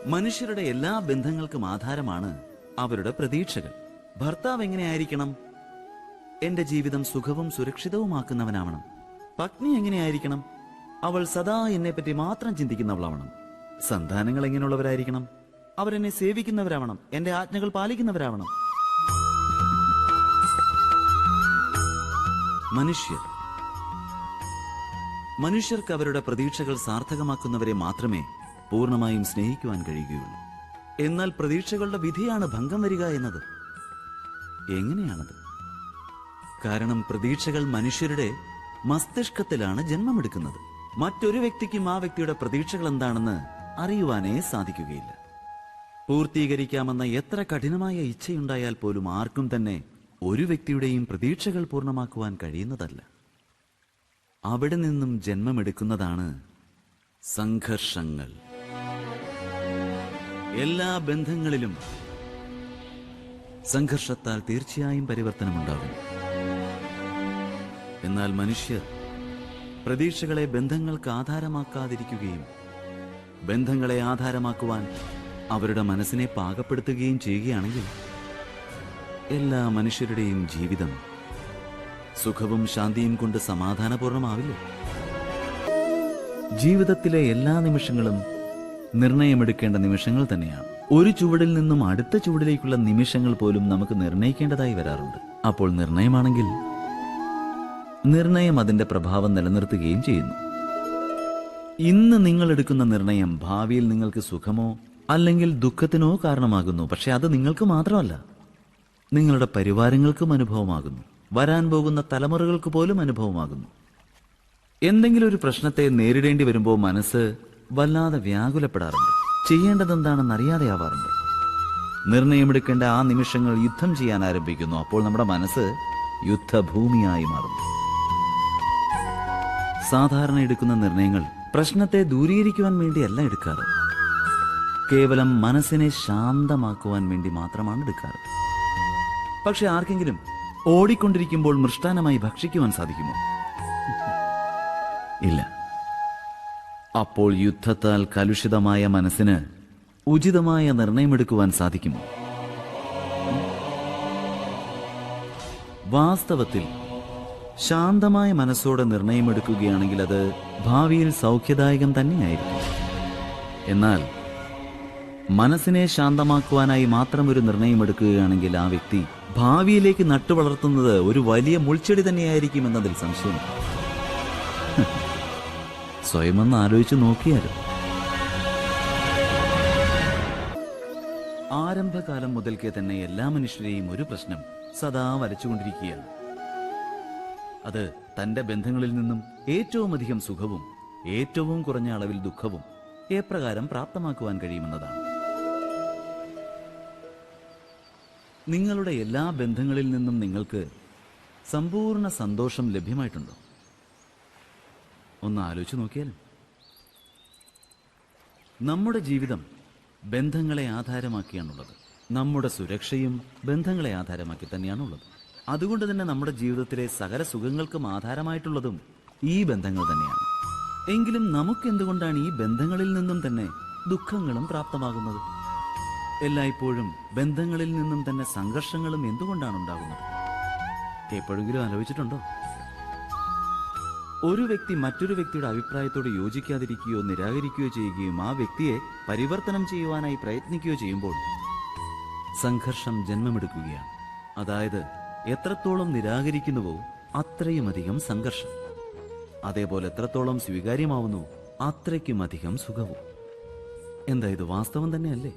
മനുഷ്യരുടെ എല്ലാ ബന്ധങ്ങൾക്കും ആധാരമാണ് അവരുടെ പ്രതീക്ഷകൾ. ഭർത്താവ് എങ്ങനെയായിരിക്കണം? എന്റെ ജീവിതം സുഖവും സുരക്ഷിതവുമാക്കുന്നവനാവണം. പത്നി എങ്ങനെയായിരിക്കണം? അവൾ സദാ എന്നെപ്പറ്റി മാത്രം ചിന്തിക്കുന്നവളാവണം. സന്താനങ്ങൾ എങ്ങനെയുള്ളവരായിരിക്കണം? അവരെന്നെ സേവിക്കുന്നവരാവണം, എന്റെ ആജ്ഞകൾ പാലിക്കുന്നവരാവണം. മനുഷ്യർക്ക് അവരുടെ പ്രതീക്ഷകൾ സാർത്ഥകമാക്കുന്നവരെ മാത്രമേ പൂർണ്ണമായും സ്നേഹിക്കുവാൻ കഴിയുകയുള്ളൂ. എന്നാൽ പ്രതീക്ഷകളുടെ വിധിയാണ് ഭംഗം വരിക എന്നത്. എങ്ങനെയാണത്? കാരണം പ്രതീക്ഷകൾ മനുഷ്യരുടെ മസ്തിഷ്കത്തിലാണ് ജന്മമെടുക്കുന്നത്. മറ്റൊരു വ്യക്തിക്കും ആ വ്യക്തിയുടെ പ്രതീക്ഷകൾ എന്താണെന്ന് അറിയുവാനേ സാധിക്കുകയില്ല. പൂർത്തീകരിക്കാമെന്ന എത്ര കഠിനമായ ഇച്ഛയുണ്ടായാൽ പോലും ആർക്കും തന്നെ ഒരു വ്യക്തിയുടെയും പ്രതീക്ഷകൾ പൂർണ്ണമാക്കുവാൻ കഴിയുന്നതല്ല. അവിടെ നിന്നും ജന്മമെടുക്കുന്നതാണ് സംഘർഷങ്ങൾ. എല്ലാ ബന്ധങ്ങളിലും സംഘർഷത്താൽ തീർച്ചയായും പരിവർത്തനമുണ്ടാകും. എന്നാൽ മനുഷ്യർ പ്രതീക്ഷകളെ ബന്ധങ്ങൾക്ക് ആധാരമാക്കാതിരിക്കുകയും ബന്ധങ്ങളെ ആധാരമാക്കുവാൻ അവരുടെ മനസ്സിനെ പാകപ്പെടുത്തുകയും ചെയ്യുകയാണെങ്കിൽ എല്ലാ മനുഷ്യരുടെയും ജീവിതം സുഖവും ശാന്തിയും കൊണ്ട് സമാധാനപൂർണമാവില്ലേ? ജീവിതത്തിലെ എല്ലാ നിമിഷങ്ങളും നിർണയമെടുക്കേണ്ട നിമിഷങ്ങൾ തന്നെയാണ്. ഒരു ചുവടിൽ നിന്നും അടുത്ത ചുവടിലേക്കുള്ള നിമിഷങ്ങൾ പോലും നമുക്ക് നിർണയിക്കേണ്ടതായി വരാറുണ്ട്. അപ്പോൾ നിർണയമാണെങ്കിൽ നിർണയം അതിന്റെ പ്രഭാവം നിലനിർത്തുകയും ചെയ്യുന്നു. ഇന്ന് നിങ്ങൾ എടുക്കുന്ന നിർണയം ഭാവിയിൽ നിങ്ങൾക്ക് സുഖമോ അല്ലെങ്കിൽ ദുഃഖത്തിനോ കാരണമാകുന്നു. പക്ഷെ അത് നിങ്ങൾക്ക് മാത്രമല്ല, നിങ്ങളുടെ പരിവാരങ്ങൾക്കും അനുഭവമാകുന്നു, വരാൻ പോകുന്ന തലമുറകൾക്ക് പോലും അനുഭവമാകുന്നു. എന്തെങ്കിലും ഒരു പ്രശ്നത്തെ നേരിടേണ്ടി വരുമ്പോൾ മനസ്സ് വല്ലാതെ വ്യാകുലപ്പെടാറുണ്ട്, ചെയ്യേണ്ടതെന്താണെന്ന് അറിയാതെയാവാറുണ്ട്. നിർണയമെടുക്കേണ്ട ആ നിമിഷങ്ങൾ യുദ്ധം ചെയ്യാൻ ആരംഭിക്കുന്നു. അപ്പോൾ നമ്മുടെ മനസ്സ് യുദ്ധഭൂമിയായി മാറുന്നു. സാധാരണ എടുക്കുന്ന നിർണയങ്ങൾ പ്രശ്നത്തെ ദൂരീകരിക്കുവാൻ വേണ്ടിയല്ല എടുക്കാറ്, കേവലം മനസ്സിനെ ശാന്തമാക്കുവാൻ വേണ്ടി മാത്രമാണ് എടുക്കാറ്. പക്ഷെ ആർക്കെങ്കിലും ഓടിക്കൊണ്ടിരിക്കുമ്പോൾ മൃഷ്ടാനമായി ഭക്ഷിക്കുവാൻ സാധിക്കുമോ? ഇല്ല. അപ്പോൾ യുദ്ധത്താൽ കലുഷിതമായ മനസ്സിന് ഉചിതമായ നിർണയമെടുക്കുവാൻ സാധിക്കുമോ? വാസ്തവത്തിൽ ശാന്തമായ മനസ്സോടെ നിർണയമെടുക്കുകയാണെങ്കിൽ അത് ഭാവിയിൽ സൗഖ്യദായകം തന്നെയായിരിക്കും. എന്നാൽ മനസ്സിനെ ശാന്തമാക്കുവാനായി മാത്രം ഒരു നിർണയമെടുക്കുകയാണെങ്കിൽ ആ വ്യക്തി ഭാവിയിലേക്ക് നട്ടുവളർത്തുന്നത് ഒരു വലിയ മുൾച്ചെടി തന്നെയായിരിക്കും എന്നതിൽ സംശയമില്ല. സ്വയമെന്ന് ആലോചിച്ച് നോക്കിയാലും ആരംഭകാലം മുതൽക്കേ തന്നെ എല്ലാ മനുഷ്യരെയും ഒരു പ്രശ്നം സദാ വരച്ചുകൊണ്ടിരിക്കുകയാണ്. അത് തന്റെ ബന്ധങ്ങളിൽ നിന്നും ഏറ്റവും അധികം സുഖവും ഏറ്റവും കുറഞ്ഞ അളവിൽ ദുഃഖവും എപ്രകാരം പ്രാപ്തമാക്കുവാൻ കഴിയുമെന്നതാണ്. നിങ്ങളുടെ എല്ലാ ബന്ധങ്ങളിൽ നിന്നും നിങ്ങൾക്ക് സമ്പൂർണ്ണ സന്തോഷം ലഭ്യമായിട്ടുണ്ടോ? ഒന്ന് ആലോചിച്ച് നോക്കിയാലും. നമ്മുടെ ജീവിതം ബന്ധങ്ങളെ ആധാരമാക്കിയാണുള്ളത്. നമ്മുടെ സുരക്ഷയും ബന്ധങ്ങളെ ആധാരമാക്കി തന്നെയാണുള്ളത്. അതുകൊണ്ട് തന്നെ നമ്മുടെ ജീവിതത്തിലെ സകല സുഖങ്ങൾക്കും ആധാരമായിട്ടുള്ളതും ഈ ബന്ധങ്ങൾ തന്നെയാണ്. എങ്കിലും നമുക്കെന്തുകൊണ്ടാണ് ഈ ബന്ധങ്ങളിൽ നിന്നും തന്നെ ദുഃഖങ്ങളും പ്രാപ്തമാകുന്നത്? എല്ലായ്പ്പോഴും ബന്ധങ്ങളിൽ നിന്നും തന്നെ സംഘർഷങ്ങളും എന്തുകൊണ്ടാണ് ഉണ്ടാകുന്നത്? എപ്പോഴെങ്കിലും ആലോചിച്ചിട്ടുണ്ടോ? ഒരു വ്യക്തി മറ്റൊരു വ്യക്തിയുടെ അഭിപ്രായത്തോട് യോജിക്കാതിരിക്കുകയോ നിരാകരിക്കുകയോ ചെയ്യുകയും ആ വ്യക്തിയെ പരിവർത്തനം ചെയ്യുവാനായി പ്രയത്നിക്കുകയോ ചെയ്യുമ്പോൾ സംഘർഷം ജന്മമെടുക്കുകയാണ്. അതായത് എത്രത്തോളം നിരാകരിക്കുന്നുവോ അത്രയും അധികം സംഘർഷം. അതേപോലെ എത്രത്തോളം സ്വീകാര്യമാവുന്നു അത്രയ്ക്കും അധികം സുഖവും. എന്താ ഇത് വാസ്തവം തന്നെയല്ലേ?